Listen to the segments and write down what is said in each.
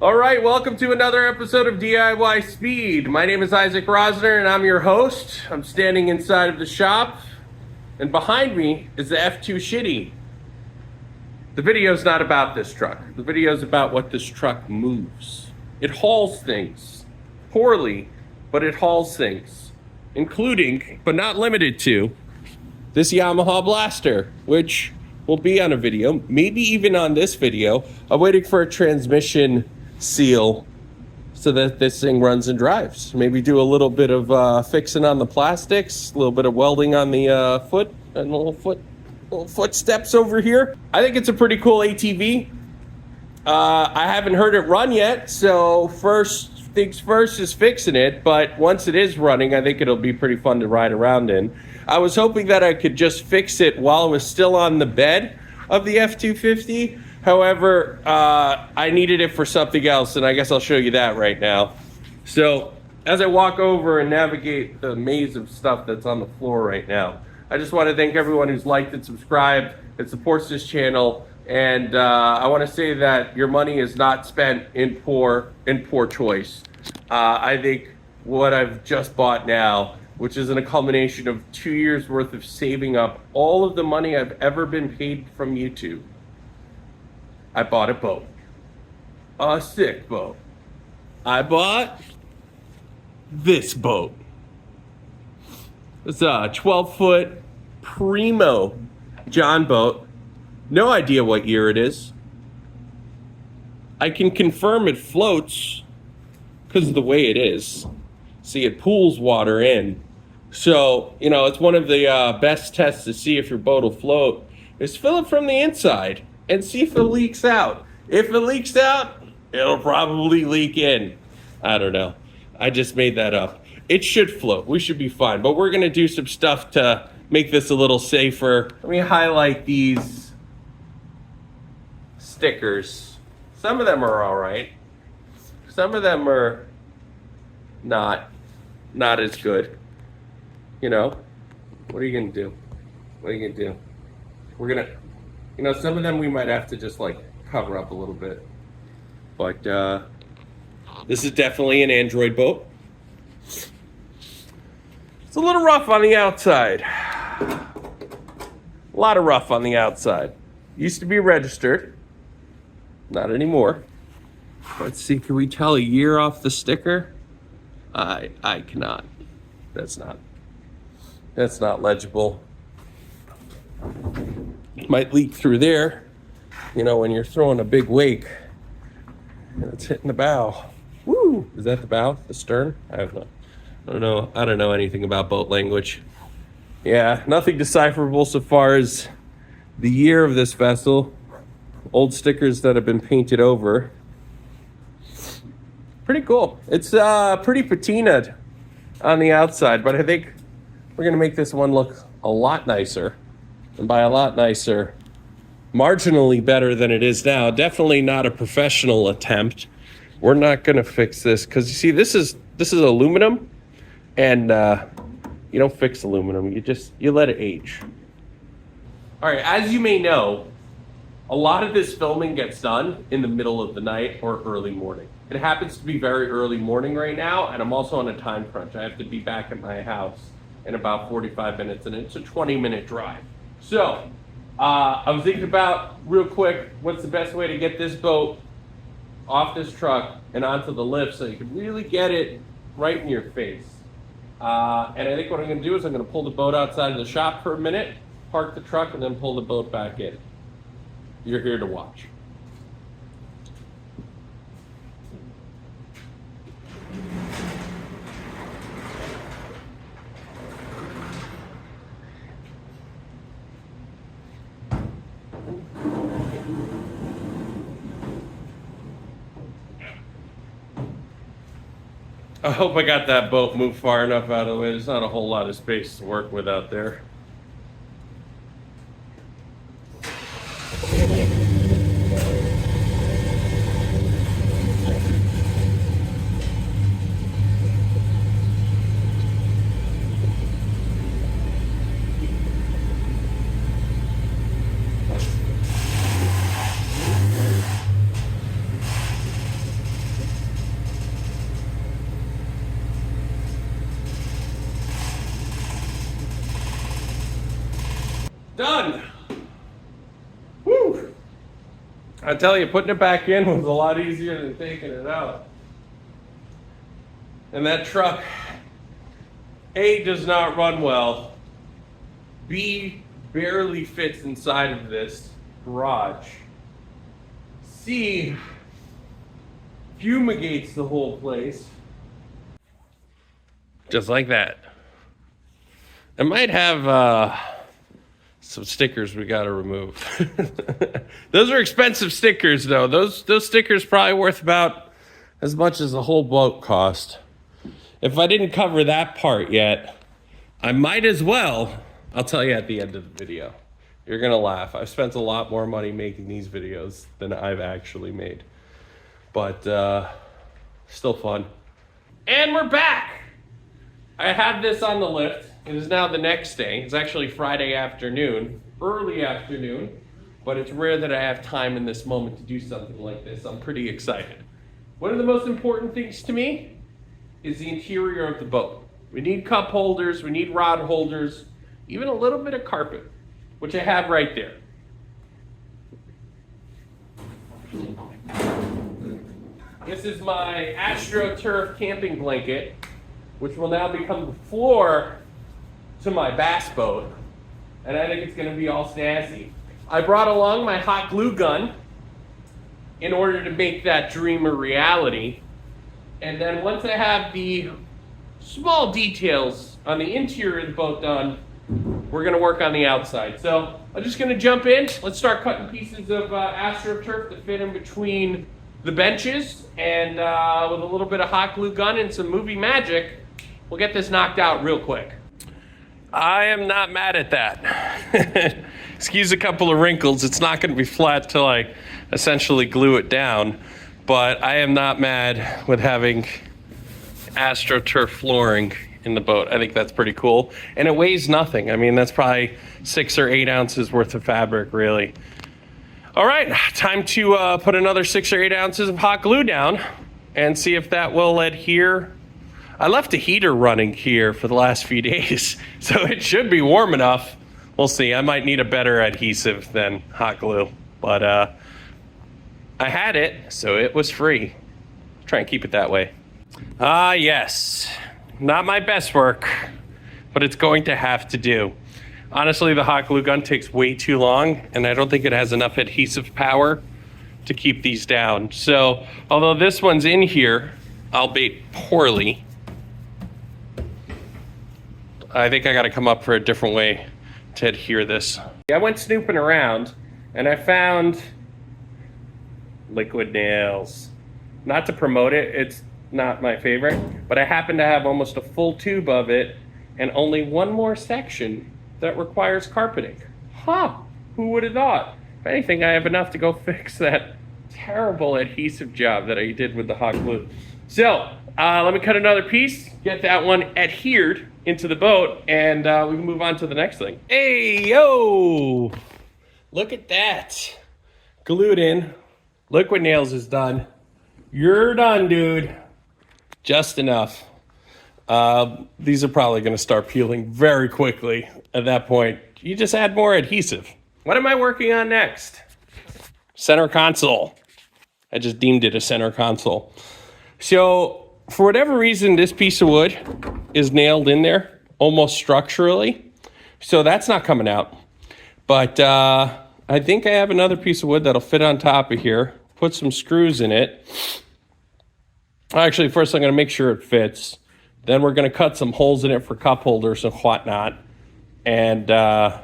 All right, welcome to another episode of DIY Speed. My name is Isaac Rosner and I'm your host. I'm standing inside of the shop and behind me is the F2 Shitty. The video's not about this truck. The video's about what this truck moves. It hauls things. Poorly, but it hauls things. Including, but not limited to, this Yamaha Blaster, which will be on a video, maybe even on this video. I'm waiting for a transmission seal so that this thing runs and drives. Maybe do a little bit of fixing on the plastics, a little bit of welding on the foot, and little footsteps over here. I think it's a pretty cool ATV. I haven't heard it run yet, so first things first is fixing it, but once it is running, I think it'll be pretty fun to ride around in. I was hoping that I could just fix it while it was still on the bed of the F-250. However, I needed it for something else, and I guess I'll show you that right now. So, as I walk over and navigate the maze of stuff that's on the floor right now, I just want to thank everyone who's liked and subscribed and supports this channel. And I want to say that your money is not spent in poor choice. I think what I've just bought now, which is a culmination of 2 years worth of saving up all of the money I've ever been paid from YouTube, I bought a boat. A sick boat. I bought this boat. It's a 12-foot Primo John boat. No idea what year it is. I can confirm it floats because of the way it is. See, it pools water in. So, it's one of the best tests to see if your boat will float is fill it from the inside and see if it leaks out. If it leaks out, it'll probably leak in. I don't know. I just made that up. It should float. We should be fine. But we're going to do some stuff to make this a little safer. Let me highlight these stickers. Some of them are all right. Some of them are not as good. What are you going to do? What are you going to do? We're going to... some of them we might have to just cover up a little bit. But this is definitely an Android boat. It's a little rough on the outside. A lot of rough on the outside. Used to be registered. Not anymore. Let's see, can we tell a year off the sticker? I cannot. That's not legible. Might leak through there, when you're throwing a big wake and it's hitting the bow. Woo! Is that the bow? The stern? I don't know anything about boat language. Yeah, nothing decipherable so far as the year of this vessel. Old stickers that have been painted over. Pretty cool. It's pretty patinaed on the outside, but I think we're gonna make this one look a lot nicer. And by a lot nicer, marginally better than it is now. Definitely not a professional attempt. We're not going to fix this because you see, this is aluminum, and you don't fix aluminum. You let it age. All right, as you may know, a lot of this filming gets done in the middle of the night or early morning. It happens to be very early morning right now, and I'm also on a time crunch. I have to be back at my house in about 45 minutes, and it's a 20-minute drive. So, I was thinking about, real quick, what's the best way to get this boat off this truck and onto the lift so you can really get it right in your face. And I think what I'm going to do is I'm going to pull the boat outside of the shop for a minute, park the truck, and then pull the boat back in. You're here to watch. I hope I got that boat moved far enough out of the way. There's not a whole lot of space to work with out there. Done. Woo! I tell you, putting it back in was a lot easier than taking it out. And that truck, A, does not run well. B, barely fits inside of this garage. C, fumigates the whole place. Just like that. I might have some stickers we gotta remove. Those are expensive stickers though. Those stickers probably worth about as much as the whole boat cost. If I didn't cover that part yet, I might as well. I'll tell you at the end of the video. You're gonna laugh. I've spent a lot more money making these videos than I've actually made. But still fun. And we're back. I had this on the lift. It is now the next day. It's actually Friday afternoon, early afternoon, but it's rare that I have time in this moment to do something like this. I'm pretty excited. One of the most important things to me is the interior of the boat. We need cup holders, we need rod holders, even a little bit of carpet, which I have right there. This is my AstroTurf camping blanket, which will now become the floor to my bass boat, and I think it's gonna be all snazzy. I brought along my hot glue gun in order to make that dream a reality. And then once I have the small details on the interior of the boat done, we're gonna work on the outside. So I'm just gonna jump in. Let's start cutting pieces of AstroTurf to fit in between the benches, and with a little bit of hot glue gun and some movie magic, we'll get this knocked out real quick. I am not mad at that. Excuse a couple of wrinkles. It's not going to be flat till I essentially glue it down, but I am not mad with having AstroTurf flooring in the boat. I think that's pretty cool. And it weighs nothing. I mean, that's probably 6 or 8 ounces worth of fabric, really. All right, time to put another 6 or 8 ounces of hot glue down and see if that will adhere. I left a heater running here for the last few days, so it should be warm enough. We'll see. I might need a better adhesive than hot glue, but I had it, so it was free. Try and keep it that way. Ah, yes. Not my best work, but it's going to have to do. Honestly, the hot glue gun takes way too long, and I don't think it has enough adhesive power to keep these down. So, although this one's in here, albeit poorly, I think I gotta come up for a different way to adhere this. I went snooping around and I found liquid nails. Not to promote it, it's not my favorite, but I happen to have almost a full tube of it and only one more section that requires carpeting. Huh, who would have thought? If anything, I have enough to go fix that terrible adhesive job that I did with the hot glue. So, let me cut another piece, get that one adhered into the boat, and we can move on to the next thing. Hey, yo! Look at that. Glued in. Liquid nails is done. You're done, dude. Just enough. These are probably going to start peeling very quickly. At that point, you just add more adhesive. What am I working on next? Center console. I just deemed it a center console. So, for whatever reason, this piece of wood is nailed in there almost structurally. So that's not coming out. But I think I have another piece of wood that'll fit on top of here. Put some screws in it. Actually, first I'm going to make sure it fits. Then we're going to cut some holes in it for cup holders and whatnot. And yeah,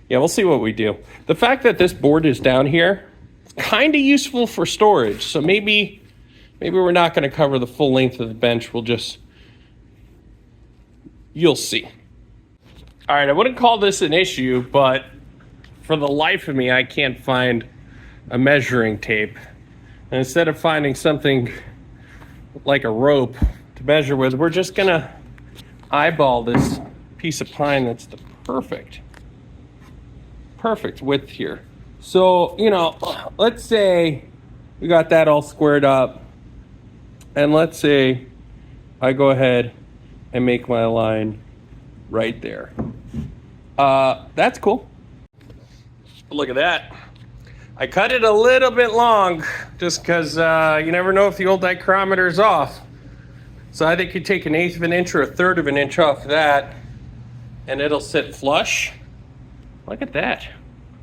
we'll see what we do. The fact that this board is down here is kind of useful for storage. So maybe we're not going to cover the full length of the bench. We'll just, you'll see. All right, I wouldn't call this an issue, but for the life of me, I can't find a measuring tape. And instead of finding something like a rope to measure with, we're just going to eyeball this piece of pine that's the perfect width here. So, you know, let's say we got that all squared up. And let's say I go ahead and make my line right there. That's cool. Look at that. I cut it a little bit long just because you never know if the old dichrometer is off. So I think you take 1/8 of an inch or 1/3 of an inch off that and it'll sit flush. Look at that.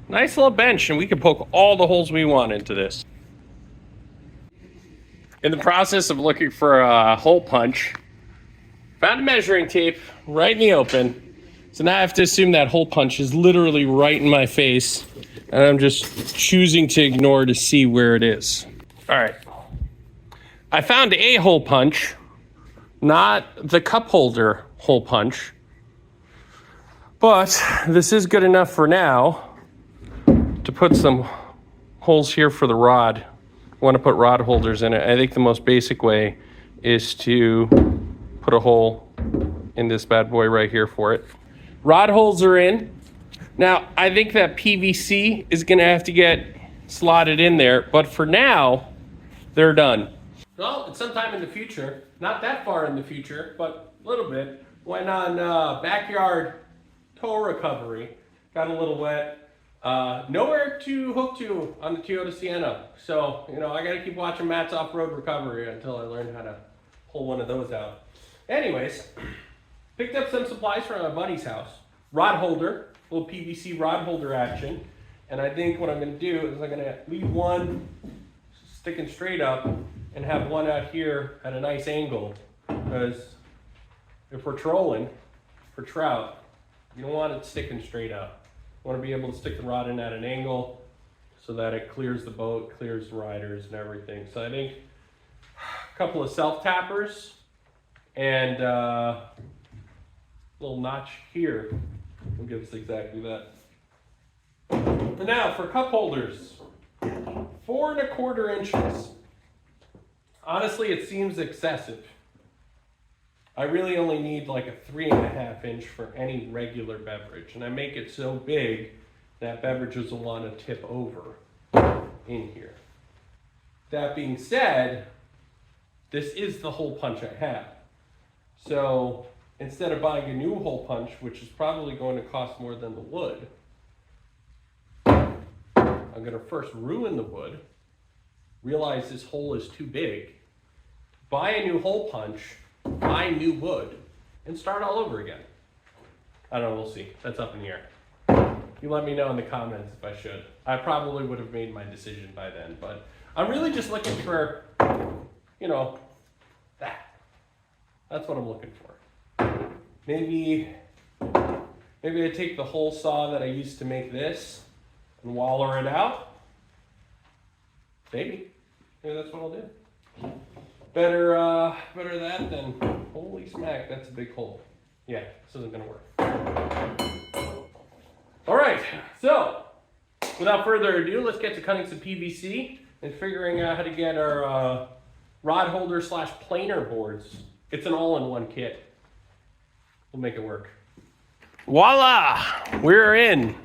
Nice little bench, and we can poke all the holes we want into this. In the process of looking for a hole punch, found a measuring tape right in the open. So now I have to assume that hole punch is literally right in my face, and I'm just choosing to ignore to see where it is. All right. I found a hole punch, not the cup holder hole punch, but this is good enough for now to put some holes here for the rod. I want to put rod holders in it. I think the most basic way is to put a hole in this bad boy right here for it. Rod holes are in. Now, I think that PVC is going to have to get slotted in there, but for now, they're done. Well, it's sometime in the future, not that far in the future, but a little bit. Went on backyard tow recovery, got a little wet. Nowhere to hook to on the Toyota Sienna. So, I got to keep watching Matt's off-road recovery until I learn how to pull one of those out. Anyways, picked up some supplies from my buddy's house. Rod holder, little PVC rod holder action. And I think what I'm going to do is I'm going to leave one sticking straight up and have one out here at a nice angle. Because if we're trolling for trout, you don't want it sticking straight up. You want to be able to stick the rod in at an angle so that it clears the boat, clears the riders and everything. So I think a couple of self-tappers and a little notch here will give us exactly that. And now for cup holders, 4 1/4 inches. Honestly, it seems excessive. I really only need like a 3 1/2 inch for any regular beverage. And I make it so big that beverages will want to tip over in here. That being said, this is the hole punch I have. So instead of buying a new hole punch, which is probably going to cost more than the wood, I'm going to first ruin the wood, realize this hole is too big, buy a new hole punch, buy new wood, and start all over again. I don't know, we'll see. That's up in the air. You let me know in the comments if I should. I probably would have made my decision by then, but I'm really just looking for, that. That's what I'm looking for. Maybe I take the hole saw that I used to make this and waller it out. Maybe that's what I'll do. Better that than, holy smack, that's a big hole. Yeah, this isn't gonna work. All right, so without further ado, let's get to cutting some PVC and figuring out how to get our rod holder / planer boards. It's an all-in-one kit. We'll make it work. Voila, we're in.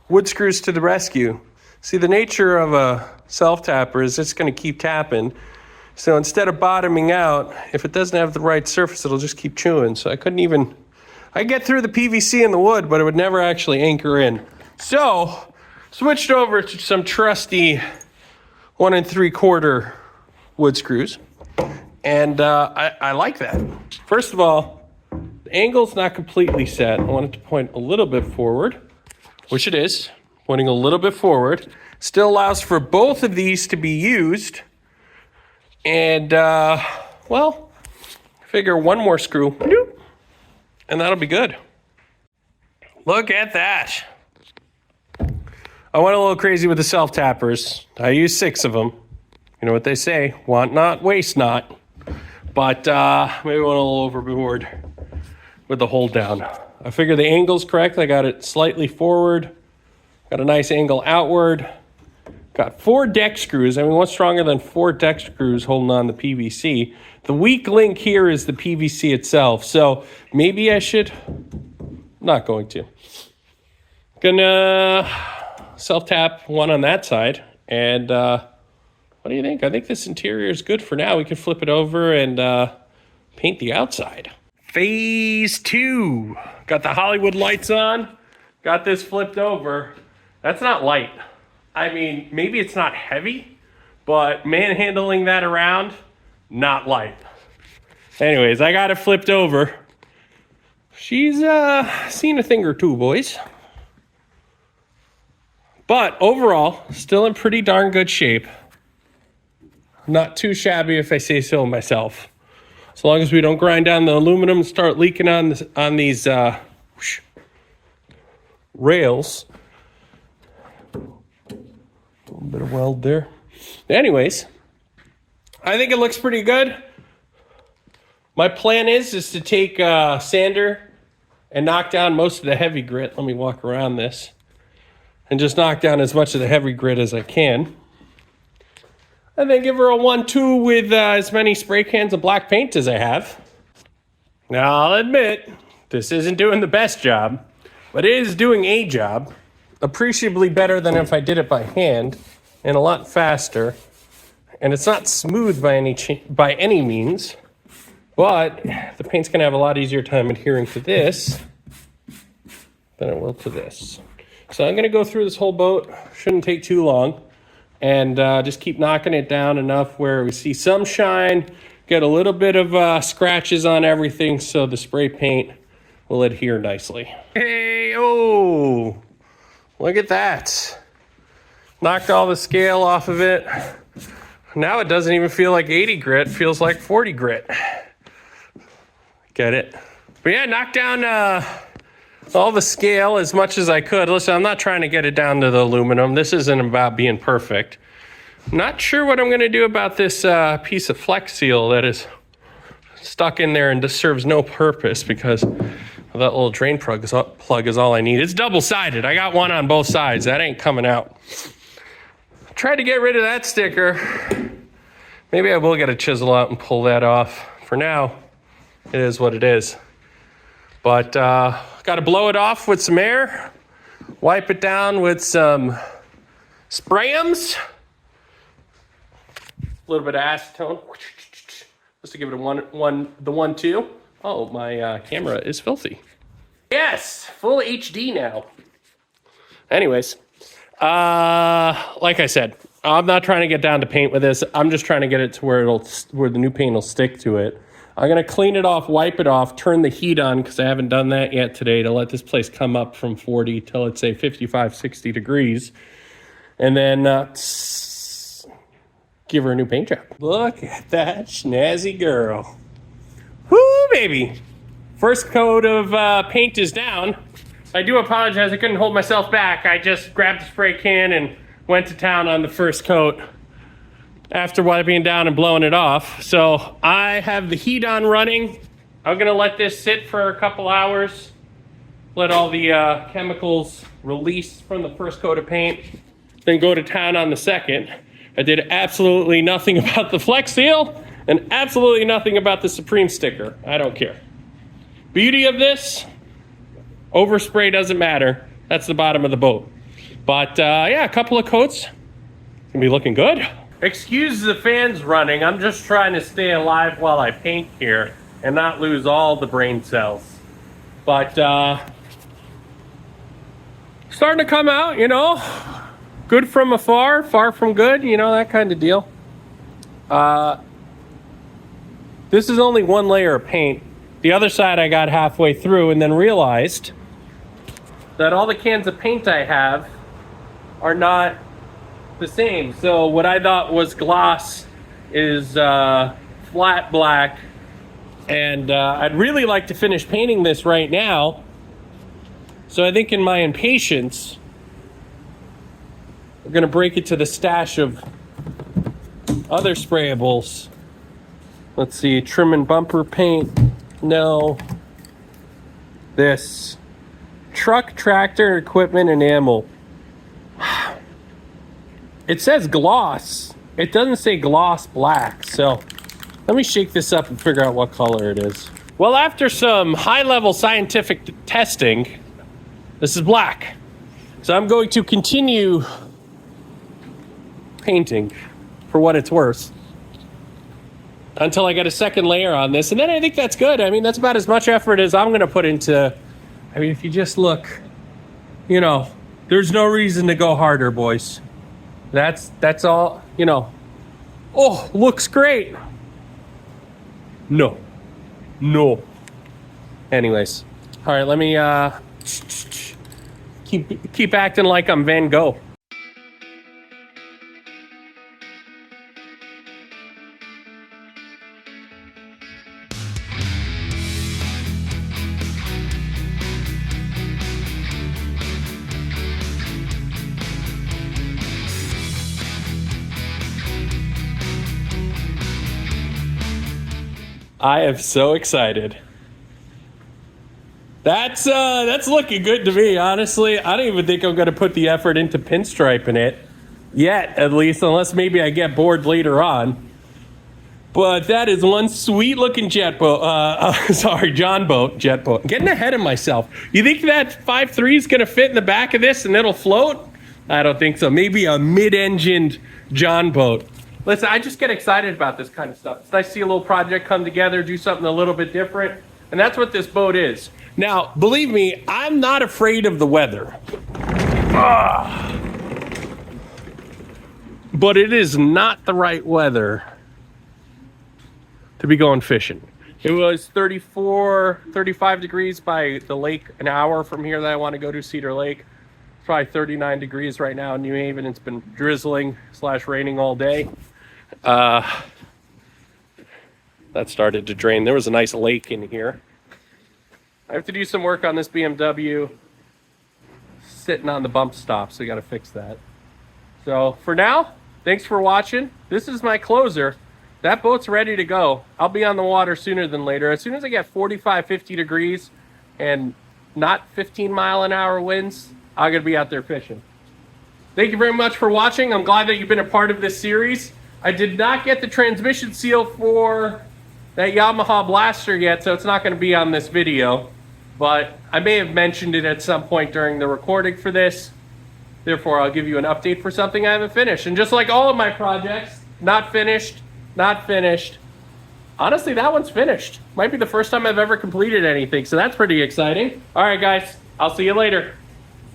Wood screws to the rescue. See, the nature of a self-tapper is it's gonna keep tapping. So instead of bottoming out, if it doesn't have the right surface, it'll just keep chewing. So I get through the PVC and the wood, but it would never actually anchor in. So, switched over to some trusty 1 3/4 wood screws. And I like that. First of all, the angle's not completely set. I want it to point a little bit forward, which it is, pointing a little bit forward. Still allows for both of these to be used. And, figure one more screw, and that'll be good. Look at that. I went a little crazy with the self-tappers. I used 6 of them. You know what they say, want not, waste not. But maybe went a little overboard with the hold down. I figure the angle's correct. I got it slightly forward. Got a nice angle outward. Got 4 deck screws. I mean, what's stronger than 4 deck screws holding on the PVC? The weak link here is the PVC itself. So maybe I should, not going to. Gonna self-tap one on that side. And what do you think? I think this interior is good for now. We can flip it over and paint the outside. Phase 2. Got the Hollywood lights on. Got this flipped over. That's not light. I mean, maybe it's not heavy, but manhandling that around, not light. Anyways, I got it flipped over. She's seen a thing or two, boys. But overall, still in pretty darn good shape. Not too shabby if I say so myself. As long as we don't grind down the aluminum and start leaking on these rails. A little bit of weld there. Anyways, I think it looks pretty good. My plan is to take a sander and knock down most of the heavy grit. Let me walk around this. And just knock down as much of the heavy grit as I can. And then give her a 1-2 with as many spray cans of black paint as I have. Now, I'll admit, this isn't doing the best job, but it is doing a job. Appreciably better than if I did it by hand, and a lot faster. And it's not smooth by any means, but the paint's gonna have a lot easier time adhering to this than it will to this. So I'm gonna go through this whole boat, shouldn't take too long, and just keep knocking it down enough where we see some shine, get a little bit of scratches on everything so the spray paint will adhere nicely. Hey, oh, look at that. Knocked all the scale off of it. Now it doesn't even feel like 80 grit, feels like 40 grit. Get it? But yeah, knocked down all the scale as much as I could. Listen, I'm not trying to get it down to the aluminum. This isn't about being perfect. Not sure what I'm gonna do about this piece of Flex Seal that is stuck in there and just serves no purpose because that little drain plug is all I need. It's double-sided. I got one on both sides. That ain't coming out. Tried to get rid of that sticker. Maybe I will get a chisel out and pull that off. For now, it is what it is. But got to blow it off with some air, wipe it down with some Sprayums, a little bit of acetone, just to give it a the 1-2. Oh, my camera is filthy. Yes, full HD now. Anyways, like I said, I'm not trying to get down to paint with this. I'm just trying to get it to where the new paint will stick to it. I'm going to clean it off, wipe it off, turn the heat on because I haven't done that yet today to let this place come up from 40 to, let's say, 55, 60 degrees. And then give her a new paint job. Look at that snazzy girl. Woo, baby. First coat of paint is down. I do apologize. I couldn't hold myself back. I just grabbed the spray can and went to town on the first coat after wiping it down and blowing it off. So I have the heat on running. I'm gonna let this sit for a couple hours, let all the chemicals release from the first coat of paint, then go to town on the second. I did absolutely nothing about the Flex Seal and absolutely nothing about the Supreme sticker. I don't care. Beauty of this, overspray doesn't matter. That's the bottom of the boat. But yeah, a couple of coats, gonna be looking good. Excuse the fans running. I'm just trying to stay alive while I paint here and not lose all the brain cells. But starting to come out, you know, good from afar, far from good, you know, that kind of deal. This is only one layer of paint. The other side I got halfway through and then realized that all the cans of paint I have are not the same. So what I thought was gloss is flat black, and I'd really like to finish painting this right now. So I think in my impatience, we're gonna break it to the stash of other sprayables. Let's see, trim and bumper paint, no. This, truck, tractor, equipment, enamel. It says gloss. It doesn't say gloss black. So let me shake this up and figure out what color it is. Well, after some high-level scientific testing, this is black. So I'm going to continue painting for what it's worth until I get a second layer on this. And then I think that's good. I mean, that's about as much effort as I'm going to put into, I mean, if you just look, you know, There's no reason to go harder, boys. That's all, you know. Oh, looks great. No. No. Anyways. All right, let me keep acting like I'm Van Gogh. I am so excited. That's looking good to me, honestly. I don't even think I'm gonna put the effort into pinstriping it yet, at least, unless maybe I get bored later on. But that is one sweet looking jet boat. John boat, jet boat. I'm getting ahead of myself. You think that 5.3 is gonna fit in the back of this and it'll float? I don't think so. Maybe a mid-engined John boat. Listen, I just get excited about this kind of stuff. It's nice to see a little project come together, do something a little bit different. And that's what this boat is. Now, believe me, I'm not afraid of the weather. But it is not the right weather to be going fishing. It was 34, 35 degrees by the lake an hour from here that I want to go to, Cedar Lake. It's probably 39 degrees right now in New Haven. It's been drizzling / raining all day. That started to drain. There was a nice lake in here. I have to do some work on this BMW. Sitting on the bump stop, so we got to fix that. So for now, thanks for watching. This is my closer. That boat's ready to go. I'll be on the water sooner than later. As soon as I get 45, 50 degrees and not 15-mile-an-hour winds, I'm going to be out there fishing. Thank you very much for watching. I'm glad that you've been a part of this series. I did not get the transmission seal for that Yamaha Blaster yet, so it's not going to be on this video. But I may have mentioned it at some point during the recording for this. Therefore, I'll give you an update for something I haven't finished. And just like all of my projects, not finished, not finished. Honestly, that one's finished. Might be the first time I've ever completed anything, so that's pretty exciting. All right, guys, I'll see you later.